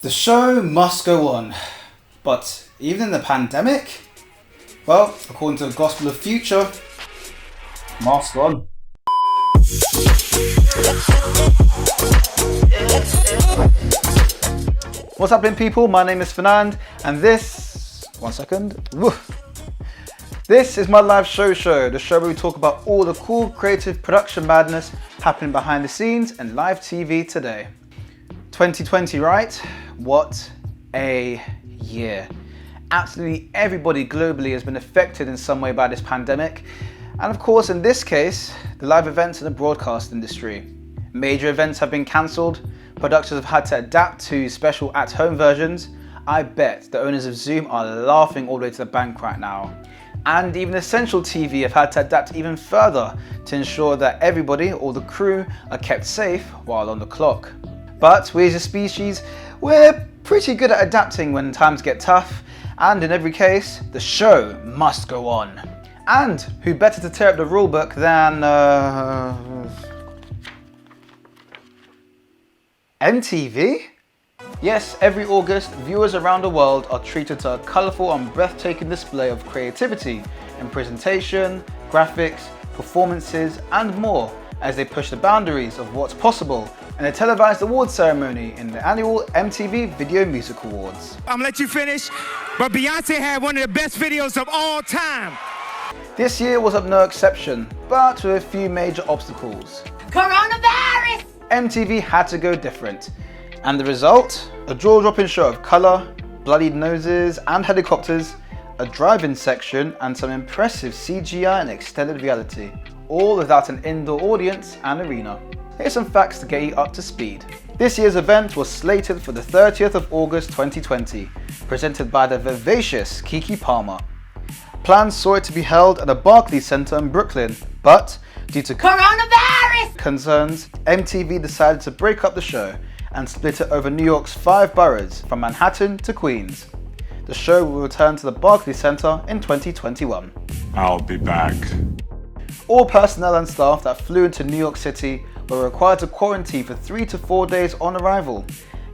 The show must go on, but even in the pandemic, well, according to the Gospel of Future, mask on. What's happening, people? My name is Fernand, and this is my live show, the show where we talk about all the cool creative production madness happening behind the scenes and live TV today. 2020, right? What a year. Absolutely everybody globally has been affected in some way by this pandemic. And of course, in this case, the live events in the broadcast industry. Major events have been cancelled. Productions have had to adapt to special at-home versions. I bet the owners of Zoom are laughing all the way to the bank right now. And even Essential TV have had to adapt even further to ensure that everybody, all the crew, are kept safe while on the clock. But we as a species, we're pretty good at adapting when times get tough, and in every case, the show must go on. And who better to tear up the rulebook than MTV? Yes, every August, viewers around the world are treated to a colourful and breathtaking display of creativity in presentation, graphics, performances, and more as they push the boundaries of what's possible in a televised awards ceremony in the annual MTV Video Music Awards. I'm gonna let you finish, but Beyonce had one of the best videos of all time. This year was of no exception, but with a few major obstacles. Coronavirus! MTV had to go different. And the result? A jaw-dropping show of colour, bloodied noses and helicopters, a drive-in section and some impressive CGI and extended reality, all without an indoor audience and arena. Here's some facts to get you up to speed. This year's event was slated for the 30th of August 2020, presented by the vivacious Keke Palmer. Plans saw it to be held at the Barclays Center in Brooklyn, but due to Coronavirus concerns, MTV decided to break up the show and split it over New York's 5 boroughs, from Manhattan to Queens. The show will return to the Barclays Center in 2021. I'll be back. All personnel and staff that flew into New York City were required to quarantine for 3 to 4 days on arrival.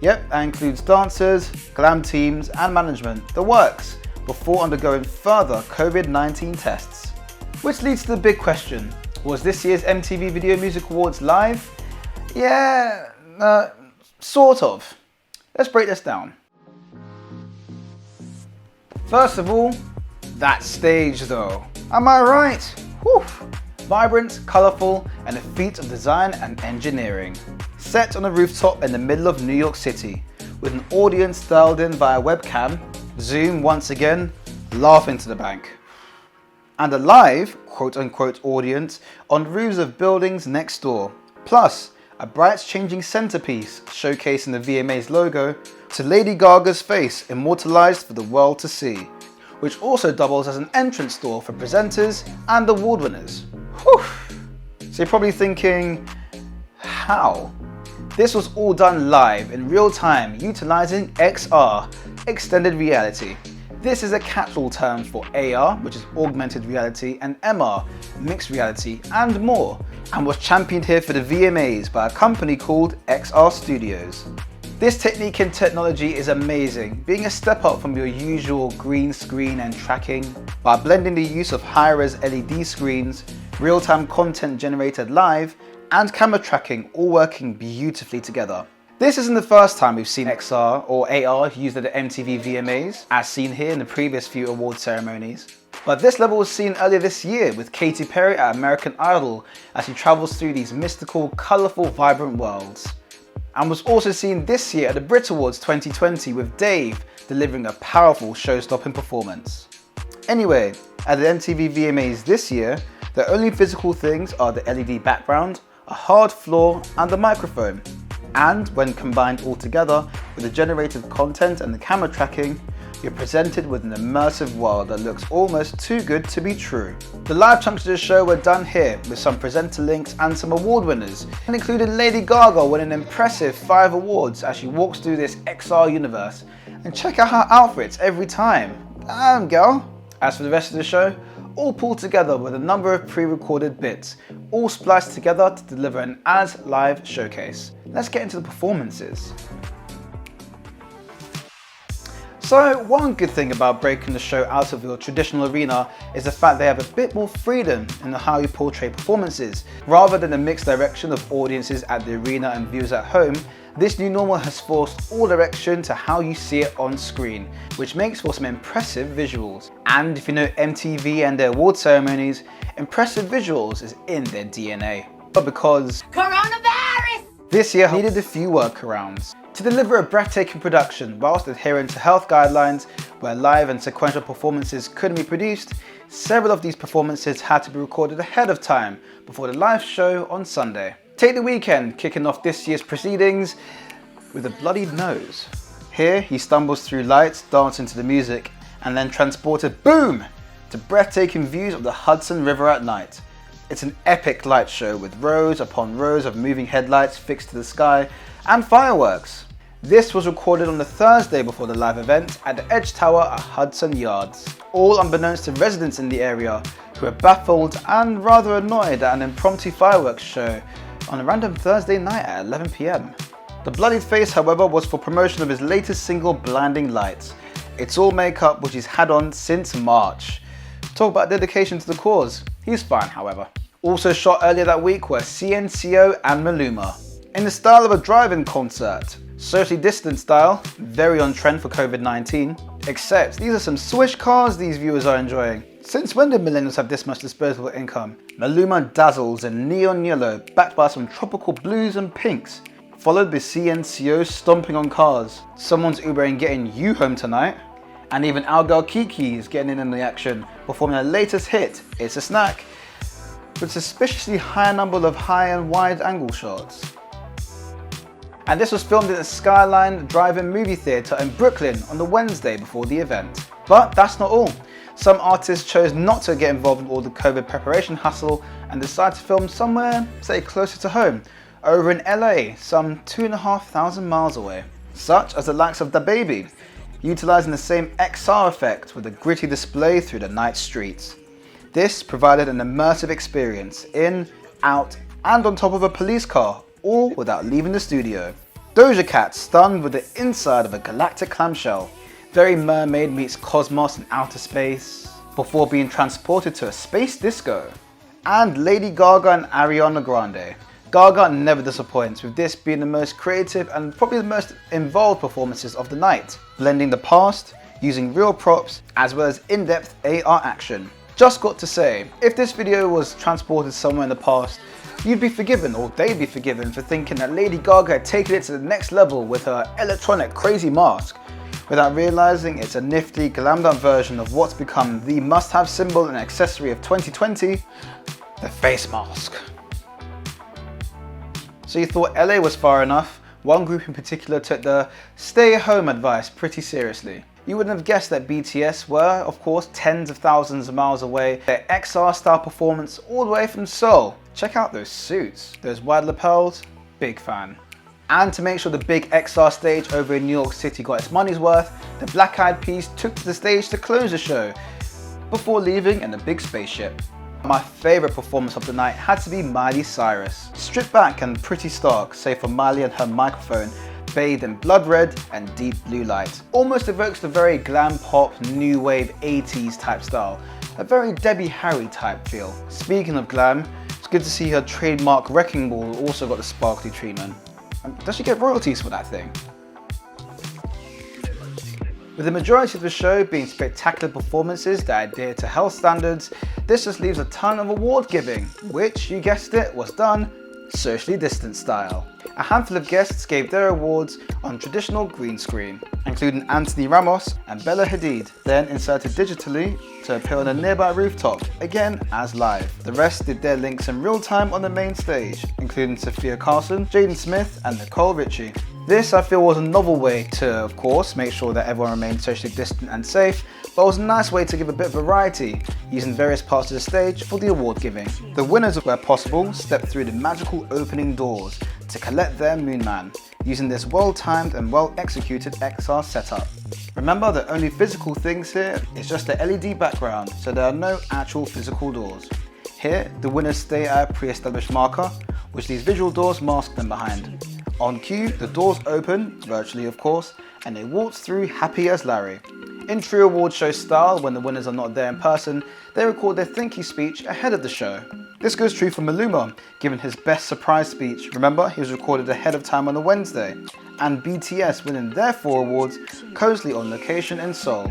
Yep, that includes dancers, glam teams and management, the works, before undergoing further COVID-19 tests. Which leads to the big question, was this year's MTV Video Music Awards live? Yeah, sort of. Let's break this down. First of all, that stage though. Am I right? Whew. Vibrant, colourful, and a feat of design and engineering. Set on a rooftop in the middle of New York City, with an audience dialed in via webcam, Zoom once again, laughing to the bank. And a live, quote-unquote, audience on roofs of buildings next door. Plus, a bright changing centerpiece showcasing the VMAs logo to Lady Gaga's face immortalized for the world to see, which also doubles as an entrance door for presenters and award winners. Whew. So you're probably thinking, how? This was all done live in real time utilizing XR, extended reality. This is a catch-all term for AR, which is augmented reality, and MR, mixed reality, and more, and was championed here for the VMAs by a company called XR Studios. This technique and technology is amazing, being a step up from your usual green screen and tracking by blending the use of high-res LED screens, real-time content generated live, and camera tracking all working beautifully together. This isn't the first time we've seen XR or AR used at the MTV VMAs, as seen here in the previous few award ceremonies. But this level was seen earlier this year with Katy Perry at American Idol as she travels through these mystical, colourful, vibrant worlds. And was also seen this year at the Brit Awards 2020 with Dave delivering a powerful show-stopping performance. Anyway, at the MTV VMAs this year, the only physical things are the LED background, a hard floor and a microphone. And when combined all together with the generated content and the camera tracking, you're presented with an immersive world that looks almost too good to be true. The live chunks of the show were done here with some presenter links and some award winners, and included Lady Gaga winning an impressive 5 awards as she walks through this XR universe. And check out her outfits every time. Damn girl. As for the rest of the show, all pulled together with a number of pre-recorded bits, all spliced together to deliver an as-live showcase. Let's get into the performances. So one good thing about breaking the show out of your traditional arena is the fact they have a bit more freedom in how you portray performances. Rather than the mixed direction of audiences at the arena and viewers at home, this new normal has forced all direction to how you see it on screen, which makes for some impressive visuals. And if you know MTV and their award ceremonies, impressive visuals is in their DNA. But because Coronavirus! this year needed a few workarounds. To deliver a breathtaking production whilst adhering to health guidelines where live and sequential performances couldn't be produced, several of these performances had to be recorded ahead of time before the live show on Sunday. Take The Weeknd kicking off this year's proceedings with a bloodied nose. Here he stumbles through lights, dancing to the music, and then transported, boom, to breathtaking views of the Hudson River at night. It's an epic light show with rows upon rows of moving headlights fixed to the sky and fireworks. This was recorded on the Thursday before the live event at the Edge Tower at Hudson Yards, all unbeknownst to residents in the area who were baffled and rather annoyed at an impromptu fireworks show on a random Thursday night at 11 PM. The bloodied face, however, was for promotion of his latest single, Blinding Lights. It's all makeup which he's had on since March. Talk about dedication to the cause. He's fine, however. Also shot earlier that week were CNCO and Maluma. In the style of a drive-in concert, socially distant style, very on trend for COVID-19, except these are some swish cars these viewers are enjoying. Since when did millennials have this much disposable income? Maluma dazzles in neon yellow, backed by some tropical blues and pinks, followed by CNCO stomping on cars. Someone's Ubering getting you home tonight, and even our girl Kiki is getting in the action, performing her latest hit, It's a Snack, with a suspiciously high number of high and wide angle shots. And this was filmed at the Skyline Drive-In movie theatre in Brooklyn on the Wednesday before the event. But that's not all. Some artists chose not to get involved in all the COVID preparation hustle and decided to film somewhere, say, closer to home, over in LA, some 2,500 miles away. Such as the likes of DaBaby, utilising the same XR effect with a gritty display through the night streets. This provided an immersive experience in, out, and on top of a police car, all without leaving the studio. Doja Cat stunned with the inside of a galactic clamshell. Very Mermaid meets Cosmos in outer space, before being transported to a space disco. And Lady Gaga and Ariana Grande. Gaga never disappoints, with this being the most creative and probably the most involved performances of the night, blending the past, using real props, as well as in-depth AR action. Just got to say, if this video was transported somewhere in the past, you'd be forgiven, or they'd be forgiven, for thinking that Lady Gaga had taken it to the next level with her electronic crazy mask, without realising it's a nifty, glammed up version of what's become the must-have symbol and accessory of 2020, the face mask. So you thought LA was far enough? One group in particular took the stay-at-home advice pretty seriously. You wouldn't have guessed that BTS were, of course, tens of thousands of miles away, their XR-style performance all the way from Seoul. Check out those suits, those wide lapels, big fan. And to make sure the big XR stage over in New York City got its money's worth, the Black Eyed Peas took to the stage to close the show, before leaving in a big spaceship. My favourite performance of the night had to be Miley Cyrus. Stripped back and pretty stark, save for Miley and her microphone, bathed in blood red and deep blue light. Almost evokes the very glam pop, new wave 80s type style. A very Debbie Harry type feel. Speaking of glam, it's good to see her trademark wrecking ball also got the sparkly treatment. Does she get royalties for that thing? With the majority of the show being spectacular performances that adhere to health standards, this just leaves a ton of award giving, which, you guessed it, was done socially distant style. A handful of guests gave their awards on traditional green screen, including Anthony Ramos and Bella Hadid, then inserted digitally to appear on a nearby rooftop, again as live. The rest did their links in real time on the main stage, including Sophia Carson, Jaden Smith and Nicole Richie. This, I feel, was a novel way to, of course, make sure that everyone remained socially distant and safe, but it was a nice way to give a bit of variety, using various parts of the stage for the award giving. The winners, where possible, stepped through the magical opening doors to collect their Moon Man, using this well-timed and well-executed XR setup. Remember, the only physical things here is just the LED background, so there are no actual physical doors. Here, the winners stay at a pre-established marker, which these visual doors mask them behind. On cue, the doors open, virtually of course, and they waltz through happy as Larry. In true award show style, when the winners are not there in person, they record their thank you speech ahead of the show. This goes true for Maluma, given his best surprise speech. Remember, he was recorded ahead of time on a Wednesday. And BTS winning their 4 awards, cozily on location in Seoul.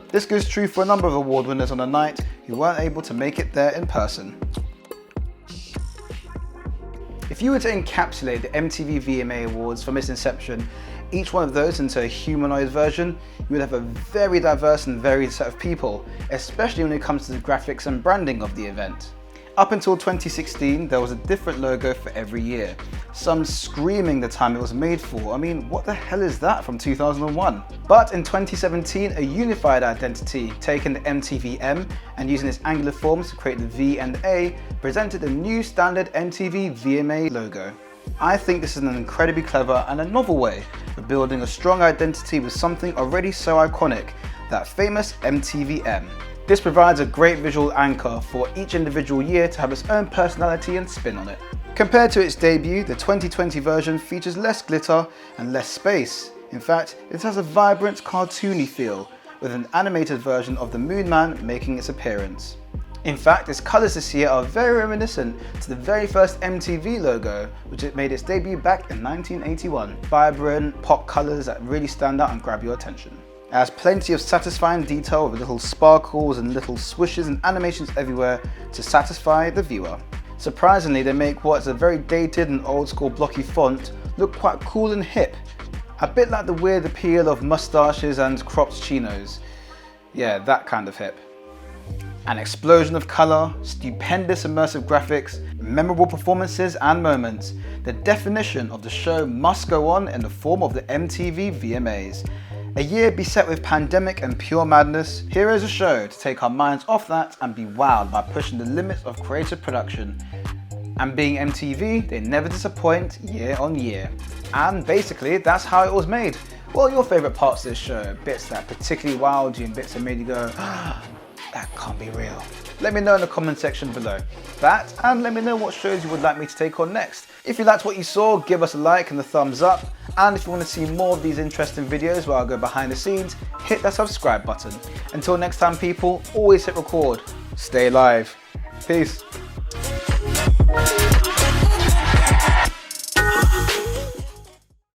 This goes true for a number of award winners on a night who weren't able to make it there in person. If you were to encapsulate the MTV VMA Awards from its inception, each one of those into a humanoid version, you would have a very diverse and varied set of people, especially when it comes to the graphics and branding of the event. Up until 2016, there was a different logo for every year, some screaming the time it was made for. I mean, what the hell is that from 2001? But in 2017, a unified identity, taking the MTV M and using its angular forms to create the V and A, presented a new standard MTV VMA logo. I think this is an incredibly clever and a novel way of building a strong identity with something already so iconic, that famous MTV M. This provides a great visual anchor for each individual year to have its own personality and spin on it. Compared to its debut, the 2020 version features less glitter and less space. In fact, it has a vibrant, cartoony feel, with an animated version of the Moon Man making its appearance. In fact, its colours this year are very reminiscent to the very first MTV logo, which it made its debut back in 1981. Vibrant, pop colours that really stand out and grab your attention. It has plenty of satisfying detail with little sparkles and little swishes and animations everywhere to satisfy the viewer. Surprisingly, they make what's a very dated and old school blocky font look quite cool and hip. A bit like the weird appeal of mustaches and cropped chinos. Yeah, that kind of hip. An explosion of colour, stupendous immersive graphics, memorable performances and moments. The definition of the show must go on in the form of the MTV VMAs. A year beset with pandemic and pure madness, here is a show to take our minds off that and be wowed by pushing the limits of creative production. And being MTV, they never disappoint year on year. And basically, that's how it was made. What are your favourite parts of this show? Bits that particularly wowed you and bits that made you go, that can't be real. Let me know in the comment section below. That, and let me know what shows you would like me to take on next. If you liked what you saw, give us a like and a thumbs up. And if you want to see more of these interesting videos where I go behind the scenes, hit that subscribe button. Until next time people, always hit record. Stay live. Peace.